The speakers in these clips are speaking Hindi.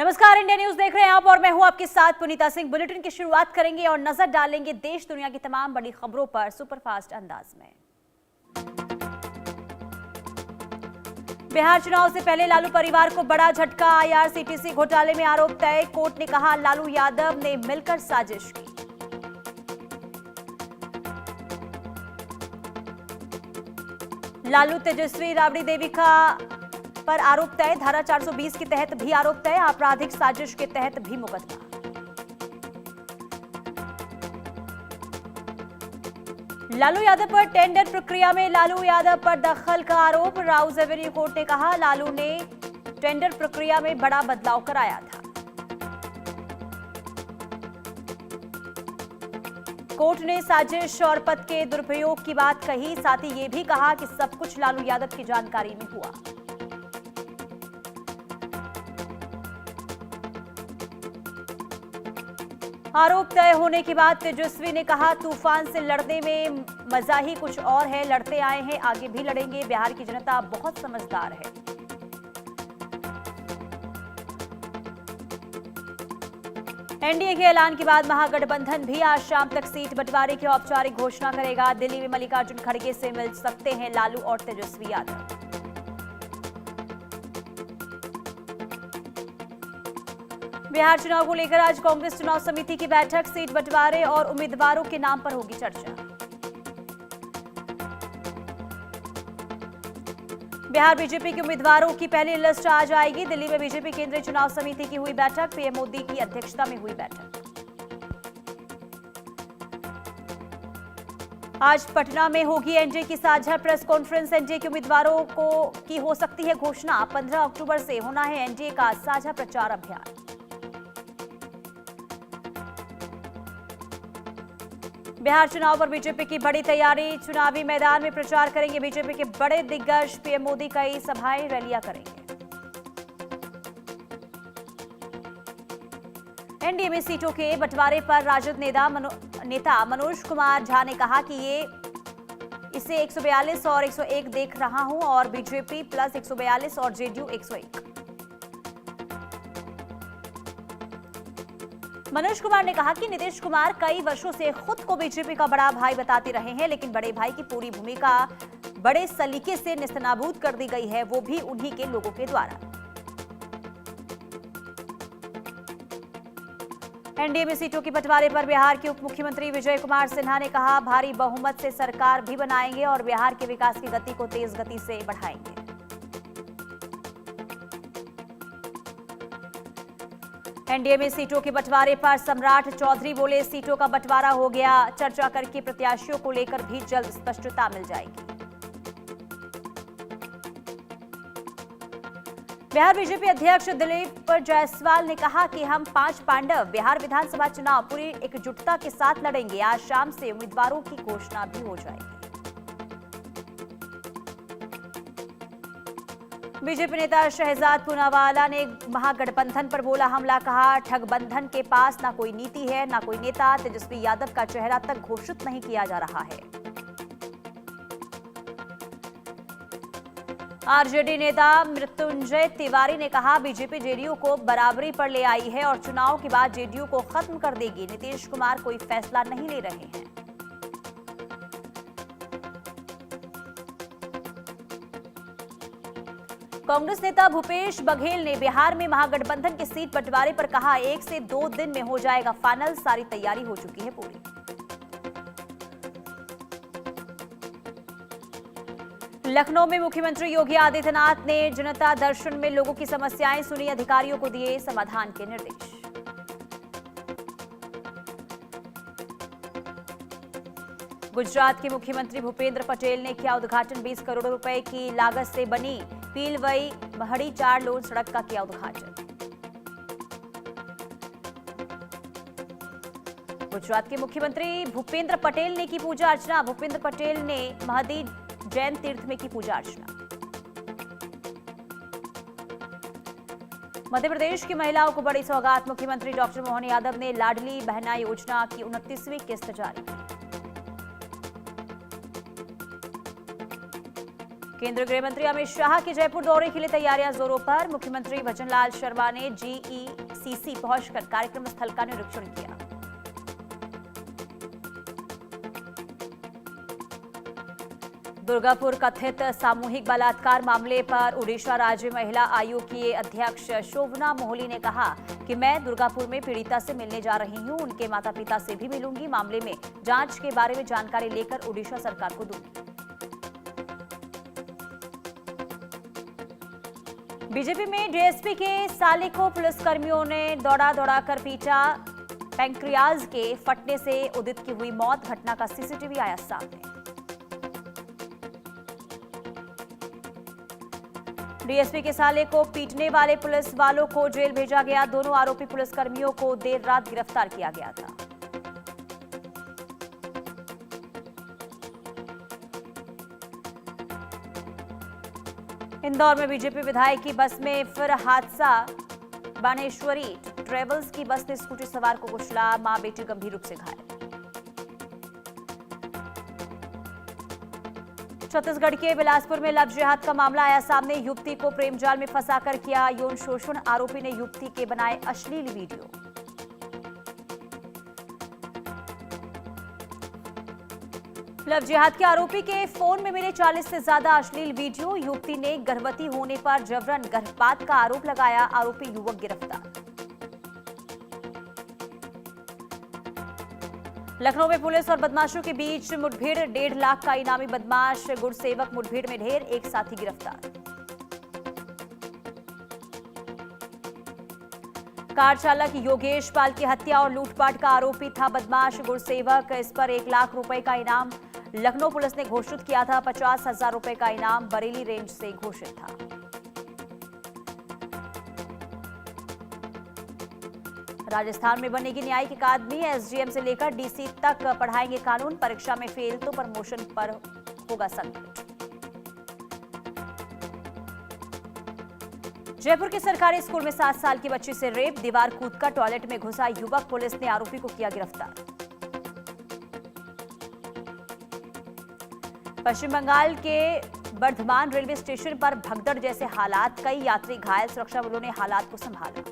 नमस्कार, इंडिया न्यूज देख रहे हैं आप और मैं हूं आपके साथ पुनीता सिंह। बुलेटिन की शुरुआत करेंगे और नजर डालेंगे देश दुनिया की तमाम बड़ी खबरों पर सुपरफास्ट अंदाज में। बिहार चुनाव से पहले लालू परिवार को बड़ा झटका। आईआरसीटीसी घोटाले में आरोप तय। कोर्ट ने कहा लालू यादव ने मिलकर साजिश की। लालू तेजस्वी राबड़ी देवी का पर आरोप तय। धारा 420 के तहत भी आरोप तय। आपराधिक साजिश के तहत भी मुकदमा। लालू यादव पर टेंडर प्रक्रिया में लालू यादव पर दखल का आरोप। राउज एवेन्यू कोर्ट ने कहा लालू ने टेंडर प्रक्रिया में बड़ा बदलाव कराया था। कोर्ट ने साजिश और पद के दुरुपयोग की बात कही। साथ ही यह भी कहा कि सब कुछ लालू यादव की जानकारी में हुआ। आरोप तय होने के बाद तेजस्वी ने कहा तूफान से लड़ने में मजा ही कुछ और है। लड़ते आए हैं, आगे भी लड़ेंगे। बिहार की जनता बहुत समझदार है। एनडीए के ऐलान के बाद महागठबंधन भी आज शाम तक सीट बंटवारे की औपचारिक घोषणा करेगा। दिल्ली में मल्लिकार्जुन खड़गे से मिल सकते हैं लालू और तेजस्वी यादव। बिहार चुनाव को लेकर आज कांग्रेस चुनाव समिति की बैठक। सीट बंटवारे और उम्मीदवारों के नाम पर होगी चर्चा। बिहार बीजेपी के उम्मीदवारों की पहली लिस्ट आ जाएगी। दिल्ली में बीजेपी केंद्रीय चुनाव समिति की हुई बैठक। पीएम मोदी की अध्यक्षता में हुई बैठक। आज पटना में होगी एनडीए की साझा प्रेस कॉन्फ्रेंस। एनडीए के उम्मीदवारों की हो सकती है घोषणा। 15 अक्टूबर से होना है एनडीए का साझा प्रचार अभियान। बिहार चुनाव पर बीजेपी की बड़ी तैयारी। चुनावी मैदान में प्रचार करेंगे बीजेपी के बड़े दिग्गज। पीएम मोदी कई सभाएं रैलियां करेंगे। एनडीए में सीटों के बंटवारे पर राजद नेता मनोज कुमार झा ने कहा कि इसे 142 और 101 देख रहा हूं और बीजेपी प्लस 142 और जेडीयू 101। मनोज कुमार ने कहा कि नीतीश कुमार कई वर्षों से खुद को बीजेपी का बड़ा भाई बताते रहे हैं, लेकिन बड़े भाई की पूरी भूमिका बड़े सलीके से नेस्तनाबूद कर दी गई है, वो भी उन्हीं के लोगों के द्वारा। एनडीए में सीटों के बंटवारे पर बिहार के उप मुख्यमंत्री विजय कुमार सिन्हा ने कहा भारी बहुमत से सरकार भी बनाएंगे और बिहार के विकास की गति को तेज गति से बढ़ाएंगे। एनडीए में सीटों के बंटवारे पर सम्राट चौधरी बोले सीटों का बंटवारा हो गया। चर्चा करके प्रत्याशियों को लेकर भी जल्द स्पष्टता मिल जाएगी। बिहार बीजेपी अध्यक्ष दिलीप जायसवाल ने कहा कि हम 5 पांडव बिहार विधानसभा चुनाव पूरी एकजुटता के साथ लड़ेंगे। आज शाम से उम्मीदवारों की घोषणा भी हो जाएगी। बीजेपी नेता शहजाद पूनावाला ने महागठबंधन पर बोला हमला। कहा ठगबंधन के पास ना कोई नीति है ना कोई नेता। तेजस्वी यादव का चेहरा तक घोषित नहीं किया जा रहा है। आरजेडी नेता मृत्युंजय तिवारी ने कहा बीजेपी जेडीयू को बराबरी पर ले आई है और चुनाव के बाद जेडीयू को खत्म कर देगी। नीतीश कुमार कोई फैसला नहीं ले रहे हैं। कांग्रेस नेता भूपेश बघेल ने बिहार में महागठबंधन की सीट बंटवारे पर कहा 1 से 2 दिन में हो जाएगा फाइनल। सारी तैयारी हो चुकी है पूरी। लखनऊ में मुख्यमंत्री योगी आदित्यनाथ ने जनता दर्शन में लोगों की समस्याएं सुनी। अधिकारियों को दिए समाधान के निर्देश। गुजरात के मुख्यमंत्री भूपेंद्र पटेल ने किया उद्घाटन। 20 करोड़ रुपए की लागत से बनी पीलवई महड़ी 4 लेन सड़क का किया उद्घाटन। गुजरात के मुख्यमंत्री भूपेंद्र पटेल ने की पूजा अर्चना। भूपेंद्र पटेल ने महदी जैन तीर्थ में की पूजा अर्चना। मध्य प्रदेश की महिलाओं को बड़ी सौगात। मुख्यमंत्री डॉक्टर मोहन यादव ने लाडली बहना योजना की 29वीं किस्त जारी की। केंद्रीय गृह मंत्री अमित शाह के जयपुर दौरे के लिए तैयारियां जोरों पर। मुख्यमंत्री भजनलाल शर्मा ने जीईसीसी पहुंचकर कार्यक्रम स्थल का निरीक्षण किया। दुर्गापुर कथित सामूहिक बलात्कार मामले पर उड़ीसा राज्य महिला आयोग की अध्यक्ष शोभना मोहली ने कहा कि मैं दुर्गापुर में पीड़िता से मिलने जा रही हूं, उनके माता पिता से भी मिलूंगी, मामले में जांच के बारे में जानकारी लेकर उड़ीसा सरकार को दूंगी। बीजेपी में डीएसपी के साले को पुलिसकर्मियों ने दौड़ा कर पीटा। पैंक्रियाज के फटने से उदित की हुई मौत, घटना का सीसीटीवी आया सामने। डीएसपी के साले को पीटने वाले पुलिस वालों को जेल भेजा गया। दोनों आरोपी पुलिसकर्मियों को देर रात गिरफ्तार किया गया था। इंदौर में बीजेपी विधायक की बस में फिर हादसा। बानेश्वरी ट्रेवल्स की बस ने स्कूटी सवार को कुचला, मां बेटी गंभीर रूप से घायल। छत्तीसगढ़ के बिलासपुर में लव जिहाद का मामला आया सामने। युवती को प्रेम जाल में फंसाकर किया यौन शोषण, आरोपी ने युवती के बनाए अश्लील वीडियो। लव जिहाद के आरोपी के फोन में मिले 40 से ज्यादा अश्लील वीडियो। युवती ने गर्भवती होने पर जबरन गर्भपात का आरोप लगाया, आरोपी युवक गिरफ्तार। लखनऊ में पुलिस और बदमाशों के बीच मुठभेड़, 1.5 लाख का इनामी बदमाश गुड़सेवक मुठभेड़ में ढेर, एक साथी गिरफ्तार। कार चालक योगेश पाल की हत्या और लूटपाट का आरोपी था बदमाश गुड़सेवक, इस पर 1 लाख रुपए का इनाम लखनऊ पुलिस ने घोषित किया था। 50,000 रुपए का इनाम बरेली रेंज से घोषित था। राजस्थान में बनेगी न्यायिक अकादमी, एसडीएम से लेकर डीसी तक पढ़ाएंगे कानून। परीक्षा में फेल तो प्रमोशन पर होगा संकट। जयपुर के सरकारी स्कूल में 7 साल की बच्ची से रेप, दीवार कूदकर टॉयलेट में घुसा युवक, पुलिस ने आरोपी को किया गिरफ्तार। पश्चिम बंगाल के बर्धमान रेलवे स्टेशन पर भगदड़ जैसे हालात, कई यात्री घायल, सुरक्षा बलों ने हालात को संभाला।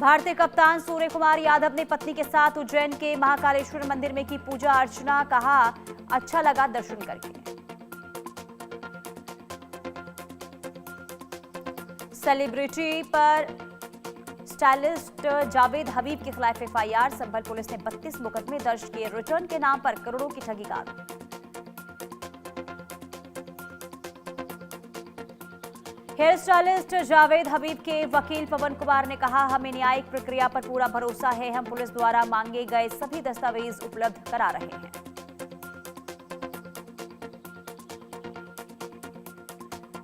भारतीय कप्तान सूर्य कुमार यादव ने पत्नी के साथ उज्जैन के महाकालेश्वर मंदिर में की पूजा अर्चना, कहा अच्छा लगा दर्शन करके। सेलिब्रिटी पर स्टाइलिस्ट जावेद हबीब के खिलाफ एफआईआर, संभल पुलिस ने 32 मुकदमे दर्ज किए। रिटर्न के नाम पर करोड़ों की ठगी का आरोप। हेयर स्टाइलिस्ट जावेद हबीब के वकील पवन कुमार ने कहा, हमें न्यायिक प्रक्रिया पर पूरा भरोसा है, हम पुलिस द्वारा मांगे गए सभी दस्तावेज उपलब्ध करा रहे हैं।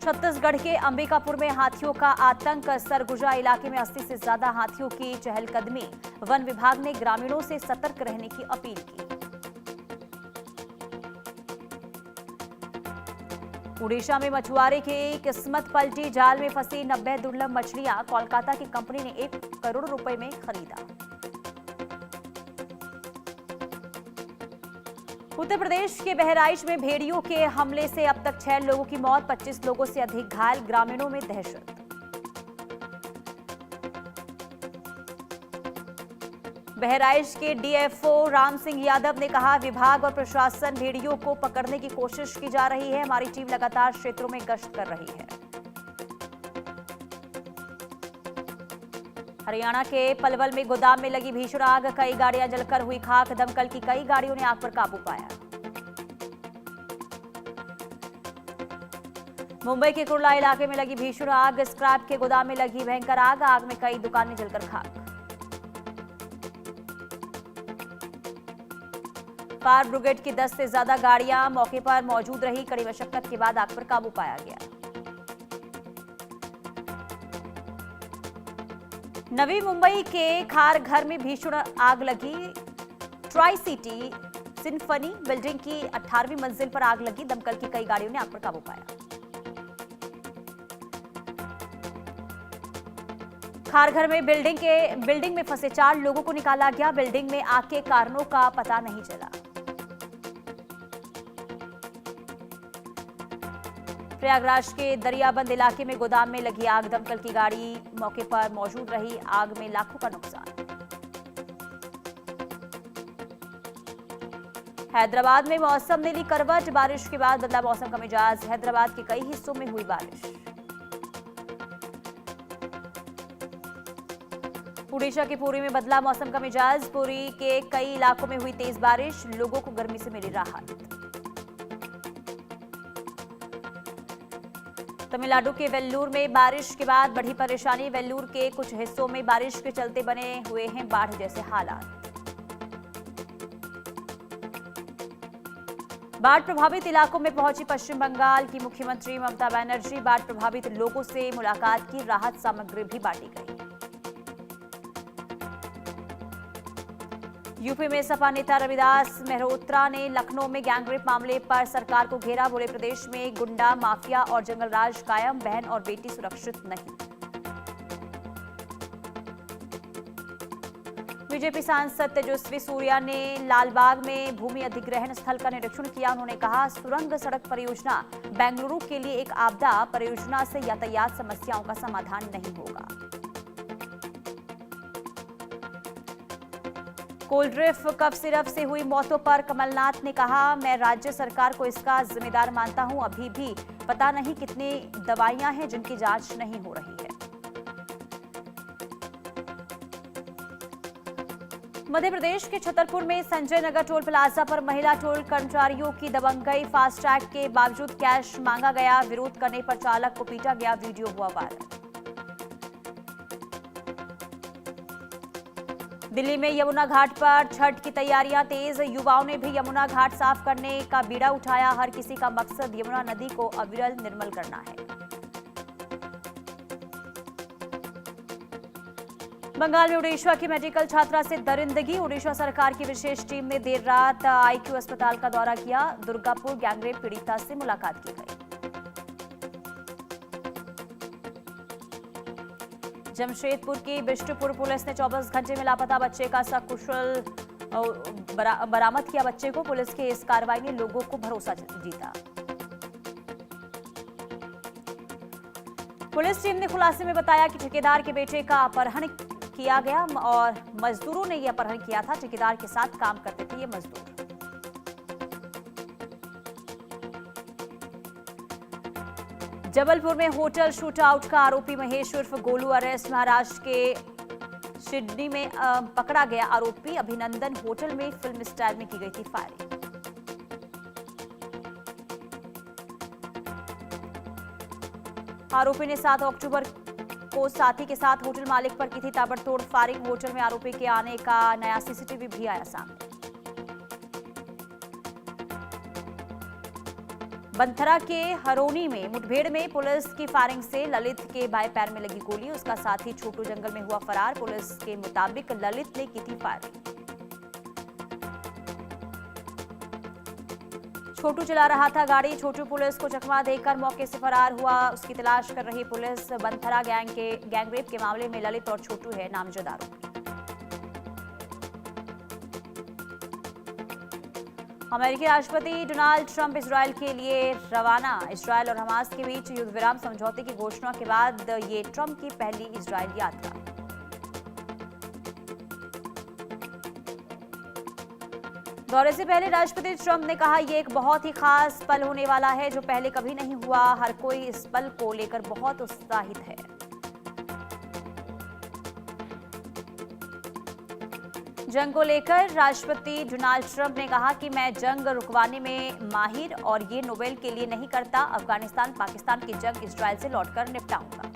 छत्तीसगढ़ के अंबिकापुर में हाथियों का आतंक, सरगुजा इलाके में 80 से ज्यादा हाथियों की चहलकदमी, वन विभाग ने ग्रामीणों से सतर्क रहने की अपील की। उड़ीसा में मछुआरे की किस्मत पलटी, जाल में फंसी 90 दुर्लभ मछलियां कोलकाता की कंपनी ने 1 करोड़ रुपए में खरीदा। उत्तर प्रदेश के बहराइच में भेड़ियों के हमले से अब तक 6 लोगों की मौत, 25 लोगों से अधिक घायल, ग्रामीणों में दहशत। बहराइच के डीएफओ राम सिंह यादव ने कहा, विभाग और प्रशासन भेड़ियों को पकड़ने की कोशिश की जा रही है, हमारी टीम लगातार क्षेत्रों में गश्त कर रही है। हरियाणा के पलवल में गोदाम में लगी भीषण आग, कई गाड़ियां जलकर हुई खाक, दमकल की कई गाड़ियों ने आग पर काबू पाया। मुंबई के कुर्ला इलाके में लगी भीषण आग, स्क्रैप के गोदाम में लगी भयंकर आग, आग में कई दुकानें जलकर खाक। फायर ब्रिगेड की 10 से ज्यादा गाड़ियां मौके पर मौजूद रही, कड़ी मशक्कत के बाद आग पर काबू पाया गया। नवी मुंबई के खार घर में भीषण आग लगी, ट्राई सिटी सिम्फनी बिल्डिंग की 18वीं मंजिल पर आग लगी, दमकल की कई गाड़ियों ने आग पर काबू पाया। खारघर में बिल्डिंग में फंसे 4 लोगों को निकाला गया, बिल्डिंग में आग के कारणों का पता नहीं चला। प्रयागराज के दरियाबंद इलाके में गोदाम में लगी आग, दमकल की गाड़ी मौके पर मौजूद रही, आग में लाखों का नुकसान। हैदराबाद में मौसम ने ली करवट, बारिश के बाद बदला मौसम का मिजाज, हैदराबाद के कई हिस्सों में हुई बारिश। उड़ीसा के पुरी में बदला मौसम का मिजाज, पुरी के कई इलाकों में हुई तेज बारिश, लोगों को गर्मी से मिली राहत। तमिलनाडु के वेल्लूर में बारिश के बाद बढ़ी परेशानी, वेल्लूर के कुछ हिस्सों में बारिश के चलते बने हुए हैं बाढ़ जैसे हालात। बाढ़ प्रभावित इलाकों में पहुंची पश्चिम बंगाल की मुख्यमंत्री ममता बनर्जी, बाढ़ प्रभावित लोगों से मुलाकात की, राहत सामग्री भी बांटी गई। यूपी में सपा नेता रविदास मेहरोत्रा ने लखनऊ में गैंगरेप मामले पर सरकार को घेरा, बोले प्रदेश में गुंडा माफिया और जंगलराज कायम, बहन और बेटी सुरक्षित नहीं। बीजेपी सांसद तेजस्वी सूर्या ने लालबाग में भूमि अधिग्रहण स्थल का निरीक्षण किया, उन्होंने कहा सुरंग सड़क परियोजना बेंगलुरु के लिए एक आपदा, परियोजना से यातायात समस्याओं का समाधान नहीं होगा। कोल्ड्रिफ कफ सिरप से हुई मौतों पर कमलनाथ ने कहा, मैं राज्य सरकार को इसका जिम्मेदार मानता हूं, अभी भी पता नहीं कितनी दवाइयां हैं जिनकी जांच नहीं हो रही है। मध्य प्रदेश के छतरपुर में संजय नगर टोल प्लाजा पर महिला टोल कर्मचारियों की दबंगई, फास्टैग के बावजूद कैश मांगा गया, विरोध करने पर चालक को पीटा गया, वीडियो हुआ वायरल। दिल्ली में यमुना घाट पर छठ की तैयारियां तेज, युवाओं ने भी यमुना घाट साफ करने का बीड़ा उठाया, हर किसी का मकसद यमुना नदी को अविरल निर्मल करना है। बंगाल में उड़ीसा की मेडिकल छात्रा से दरिंदगी, उड़ीसा सरकार की विशेष टीम ने देर रात आईक्यू अस्पताल का दौरा किया, दुर्गापुर गैंगरेप पीड़िता से मुलाकात की गई। जमशेदपुर की बिष्टुपुर पुलिस ने 24 घंटे में लापता बच्चे का सकुशल बरामद किया, बच्चे को पुलिस की इस कार्रवाई ने लोगों को भरोसा जीता। पुलिस टीम ने खुलासे में बताया कि ठेकेदार के बेटे का अपहरण किया गया और मजदूरों ने यह अपहरण किया था, ठेकेदार के साथ काम करते थे ये मजदूर। जबलपुर में होटल शूटआउट का आरोपी महेश उर्फ गोलू अरेस्ट, महाराष्ट्र के सिडनी में पकड़ा गया आरोपी अभिनंदन, होटल में फिल्म स्टाइल में की गई थी फायरिंग। आरोपी ने 7 अक्टूबर को साथी के साथ होटल मालिक पर की थी ताबड़तोड़ फायरिंग, होटल में आरोपी के आने का नया सीसीटीवी भी आया सामने। बंथरा के हरोनी में मुठभेड़ में पुलिस की फायरिंग से ललित के बाएं पैर में लगी गोली, उसका साथी छोटू जंगल में हुआ फरार, पुलिस के मुताबिक ललित ने की थी फायरिंग। छोटू चला रहा था गाड़ी, छोटू पुलिस को चकमा देकर मौके से फरार हुआ, उसकी तलाश कर रही पुलिस। बंथरा गैंगरेप के मामले में ललित और छोटू है नामजद आरोपी। अमेरिकी राष्ट्रपति डोनाल्ड ट्रंप इजरायल के लिए रवाना, इजरायल और हमास के बीच युद्ध विराम समझौते की घोषणा के बाद ये ट्रंप की पहली इजरायल यात्रा। दौरे से पहले राष्ट्रपति ट्रंप ने कहा, यह एक बहुत ही खास पल होने वाला है जो पहले कभी नहीं हुआ, हर कोई इस पल को लेकर बहुत उत्साहित है। जंग को लेकर राष्ट्रपति डोनाल्ड ट्रंप ने कहा कि मैं जंग रुकवाने में माहिर और ये नोबेल के लिए नहीं करता, अफगानिस्तान पाकिस्तान की जंग इजरायल से लौटकर निपटाऊंगा।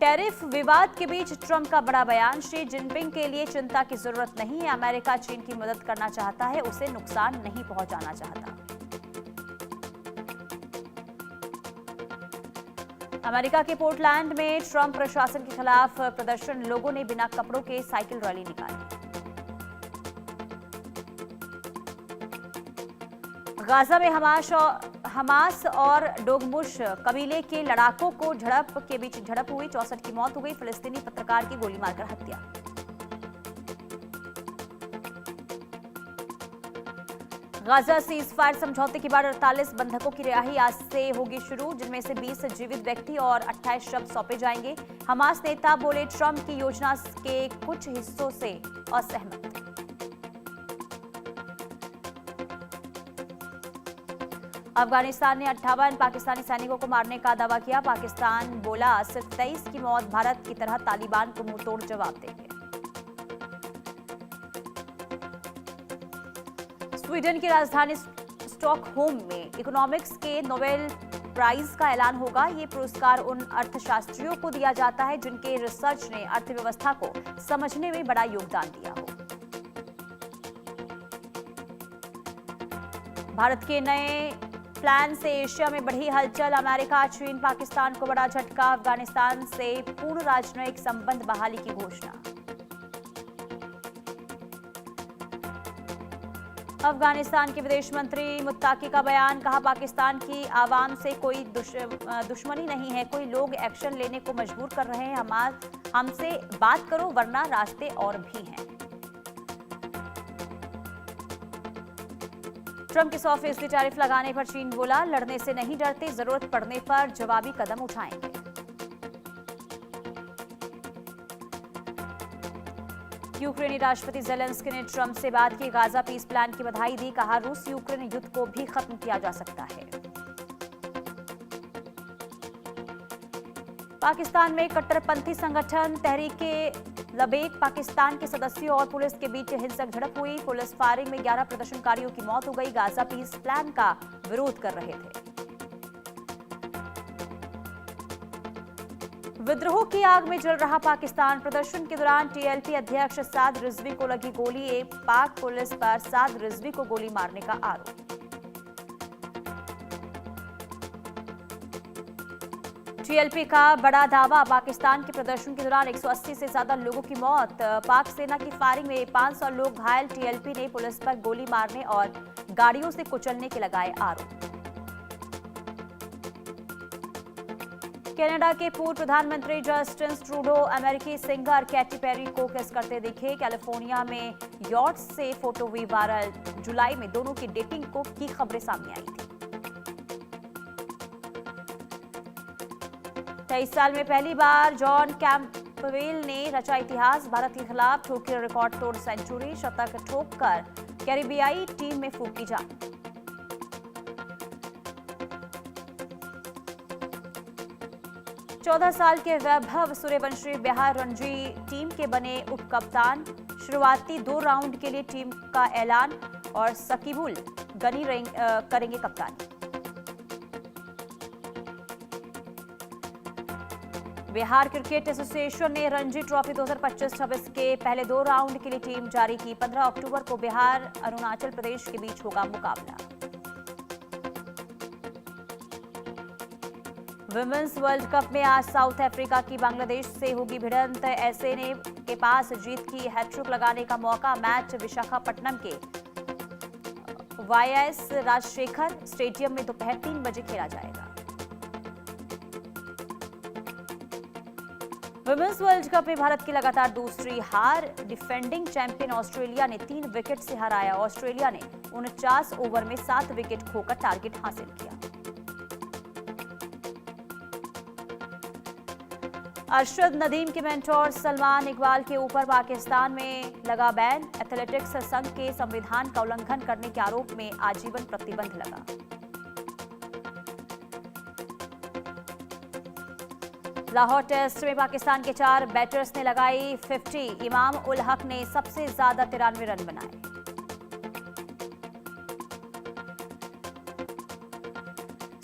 टैरिफ विवाद के बीच ट्रंप का बड़ा बयान, शी जिनपिंग के लिए चिंता की जरूरत नहीं है, अमेरिका चीन की मदद करना चाहता है, उसे नुकसान नहीं पहुंचाना चाहता। अमेरिका के पोर्टलैंड में ट्रंप प्रशासन के खिलाफ प्रदर्शन, लोगों ने बिना कपड़ों के साइकिल रैली निकाली। गाजा में हमास और डोगमुश कबीले के लड़ाकों को झड़प हुई, 64 की मौत हो गई, फिलिस्तीनी पत्रकार की गोली मारकर हत्या। गाजा सीज फायर समझौते के बाद 48 बंधकों की रिहाई आज से होगी शुरू, जिनमें से 20 जीवित व्यक्ति और 28 शव सौंपे जाएंगे। हमास नेता बोले ट्रंप की योजना के कुछ हिस्सों से असहमत। अफगानिस्तान ने 58 पाकिस्तानी सैनिकों को मारने का दावा किया। पाकिस्तान बोला सिर्फ 23 की मौत भारत की तरह तालिबान को मुंहतोड़ जवाब देंगे। स्वीडन की राजधानी स्टॉकहोम में इकोनॉमिक्स के नोबेल प्राइज का ऐलान होगा। ये पुरस्कार उन अर्थशास्त्रियों को दिया जाता है जिनके रिसर्च ने अर्थव्यवस्था को समझने में बड़ा योगदान दिया हो। भारत के नए प्लान से एशिया में बढ़ी हलचल। अमेरिका, चीन, पाकिस्तान को बड़ा झटका। अफगानिस्तान से पूर्ण राजनयिक संबंध बहाली की घोषणा। अफगानिस्तान के विदेश मंत्री मुत्ताकी का बयान, कहा पाकिस्तान की आवाम से कोई दुश्मनी नहीं है, कोई लोग एक्शन लेने को मजबूर कर रहे हैं। हमसे बात करो वरना रास्ते और भी हैं। ट्रंप के 100% टैरिफ लगाने पर चीन बोला लड़ने से नहीं डरते, जरूरत पड़ने पर जवाबी कदम उठाएंगे। यूक्रेनी राष्ट्रपति ज़ेलेंस्की ने ट्रंप से बात की, गाजा पीस प्लान की बधाई दी। कहा रूस यूक्रेन युद्ध को भी खत्म किया जा सकता है। पाकिस्तान में कट्टरपंथी संगठन तहरीक-ए-लबैक पाकिस्तान के सदस्यों और पुलिस के बीच हिंसक झड़प हुई। पुलिस फायरिंग में 11 प्रदर्शनकारियों की मौत हो गई। गाजा पीस प्लान का विरोध कर रहे थे। विद्रोह की आग में जल रहा पाकिस्तान। प्रदर्शन के दौरान टीएलपी अध्यक्ष साद रिजवी को लगी गोली। पाक पुलिस पर साद रिजवी को गोली मारने का आरोप। टीएलपी का बड़ा दावा, पाकिस्तान के प्रदर्शन के दौरान 180 से ज्यादा लोगों की मौत। पाक सेना की फायरिंग में 500 लोग घायल। टीएलपी ने पुलिस पर गोली मारने और गाड़ियों से कुचलने के लगाए आरोप। कनाडा के पूर्व प्रधानमंत्री जस्टिन ट्रूडो अमेरिकी सिंगर कैटी पेरी को किस करते दिखे। कैलिफोर्निया में यॉट से फोटो हुई वायरल। जुलाई में दोनों की डेटिंग की खबरें सामने आई थी। 23 साल में पहली बार जॉन कैंपबेल ने रचा इतिहास। भारत के खिलाफ ठोकी रिकॉर्ड तोड़ सेंचुरी। शतक ठोककर कैरिबियाई टीम में फूकी जान। चौदह साल के वैभव सूर्यवंशी बिहार रणजी टीम के बने उपकप्तान। शुरुआती 2 राउंड के लिए टीम का ऐलान और सकीबुल गनी करेंगे कप्तानी। बिहार क्रिकेट एसोसिएशन ने रणजी ट्रॉफी 2025-26 के पहले 2 राउंड के लिए टीम जारी की। 15 अक्टूबर को बिहार अरुणाचल प्रदेश के बीच होगा मुकाबला। विमेंस वर्ल्ड कप में आज साउथ अफ्रीका की बांग्लादेश से होगी भिड़ंत। एसएनए के पास जीत की हैट्रिक लगाने का मौका। मैच विशाखापट्टनम के वाईएस राजशेखर स्टेडियम में दोपहर 3 बजे खेला जाएगा। विमेंस वर्ल्ड कप में भारत की लगातार दूसरी हार। डिफेंडिंग चैंपियन ऑस्ट्रेलिया ने 3 विकेट से हराया। ऑस्ट्रेलिया ने 49 ओवर में 7 विकेट खोकर टारगेट हासिल किया। अरशद नदीम के मेंटोर सलमान इकबाल के ऊपर पाकिस्तान में लगा बैन। एथलेटिक्स संघ के संविधान का उल्लंघन करने के आरोप में आजीवन प्रतिबंध लगा। लाहौर टेस्ट में पाकिस्तान के 4 बैटर्स ने लगाई 50। इमाम उल हक ने सबसे ज्यादा 93 रन बनाए।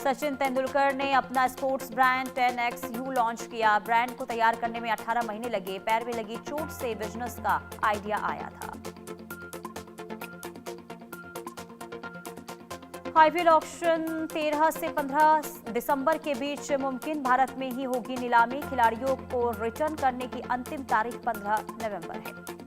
सचिन तेंदुलकर ने अपना स्पोर्ट्स ब्रांड 10XU लॉन्च किया। ब्रांड को तैयार करने में 18 महीने लगे। पैर में लगी चोट से बिजनेस का आइडिया आया था। आईपीएल ऑक्शन 13 से 15 दिसंबर के बीच मुमकिन। भारत में ही होगी नीलामी। खिलाड़ियों को रिटर्न करने की अंतिम तारीख 15 नवंबर है।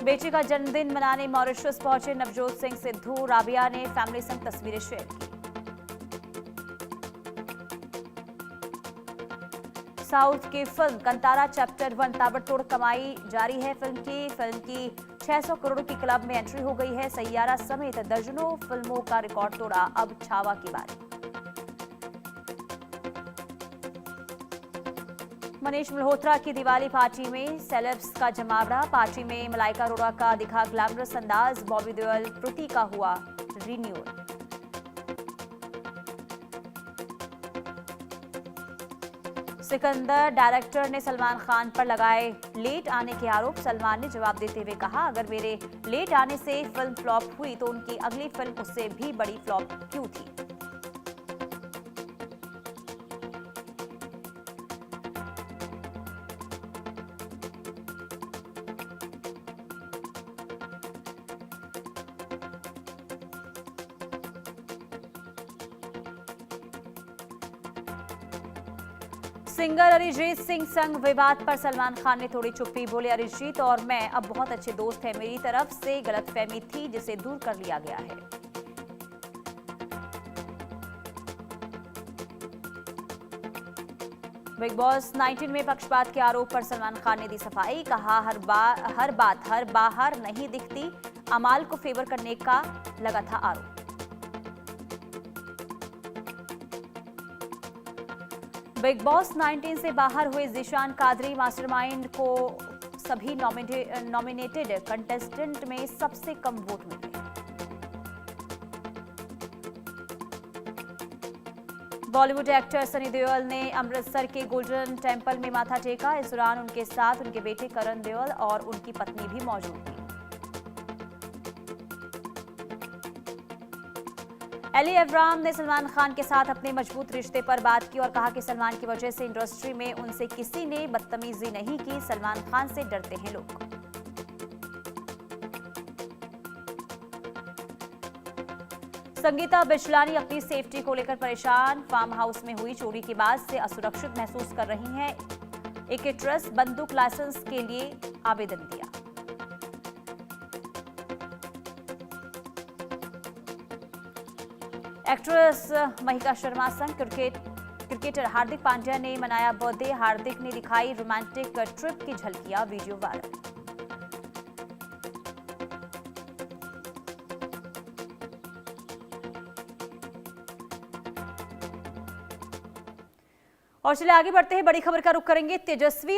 बेटी का जन्मदिन मनाने मॉरिशस पहुंचे नवजोत सिंह सिद्धू। राबिया ने फैमिली संग तस्वीरें शेयर की। साउथ की फिल्म कंतारा चैप्टर 1 ताबड़तोड़ कमाई जारी है। फिल्म की 600 करोड़ की क्लब में एंट्री हो गई है। सैयारा समेत दर्जनों फिल्मों का रिकॉर्ड तोड़ा। अब छावा की बारी। मनीष मल्होत्रा की दिवाली पार्टी में सेलेब्स का जमावड़ा। पार्टी में मलाइका अरोड़ा का दिखा ग्लैमरस अंदाज। बॉबी देओल प्रीति का हुआ रिन्यूअल। सिकंदर डायरेक्टर ने सलमान खान पर लगाए लेट आने के आरोप। सलमान ने जवाब देते हुए कहा, अगर मेरे लेट आने से फिल्म फ्लॉप हुई तो उनकी अगली फिल्म उससे भी बड़ी फ्लॉप क्यों थी। सिंगर अरिजीत सिंह संग विवाद पर सलमान खान ने थोड़ी चुप्पी। बोले, अरिजीत और मैं अब बहुत अच्छे दोस्त हैं। मेरी तरफ से गलतफहमी थी जिसे दूर कर लिया गया है। बिग बॉस 19 में पक्षपात के आरोप पर सलमान खान ने दी सफाई। कहा, हर बात हर बाहर नहीं दिखती। अमाल को फेवर करने का लगा था आरोप। बिग बॉस 19 से बाहर हुए ज़ीशान कादरी मास्टरमाइंड को सभी नॉमिनेटेड कंटेस्टेंट में सबसे कम वोट मिले। बॉलीवुड एक्टर सनी देओल ने अमृतसर के गोल्डन टेम्पल में माथा टेका। इस दौरान उनके साथ उनके बेटे करण देओल और उनकी पत्नी भी मौजूद थी। एली एवराम ने सलमान खान के साथ अपने मजबूत रिश्ते पर बात की और कहा कि सलमान की वजह से इंडस्ट्री में उनसे किसी ने बदतमीजी नहीं की। सलमान खान से डरते हैं लोग। संगीता बिजलानी अपनी सेफ्टी को लेकर परेशान। फार्म हाउस में हुई चोरी के बाद से असुरक्षित महसूस कर रही हैं। एके ट्रस्ट बंदूक लाइसेंस के लिए आवेदन दिया। एक्ट्रेस महिका शर्मा संग क्रिकेटर हार्दिक पांड्या ने मनाया बर्थडे। हार्दिक ने दिखाई रोमांटिक ट्रिप की झलकियां। Video viral. और चलिए आगे बढ़ते हैं। बड़ी खबर का रुख करेंगे। तेजस्वी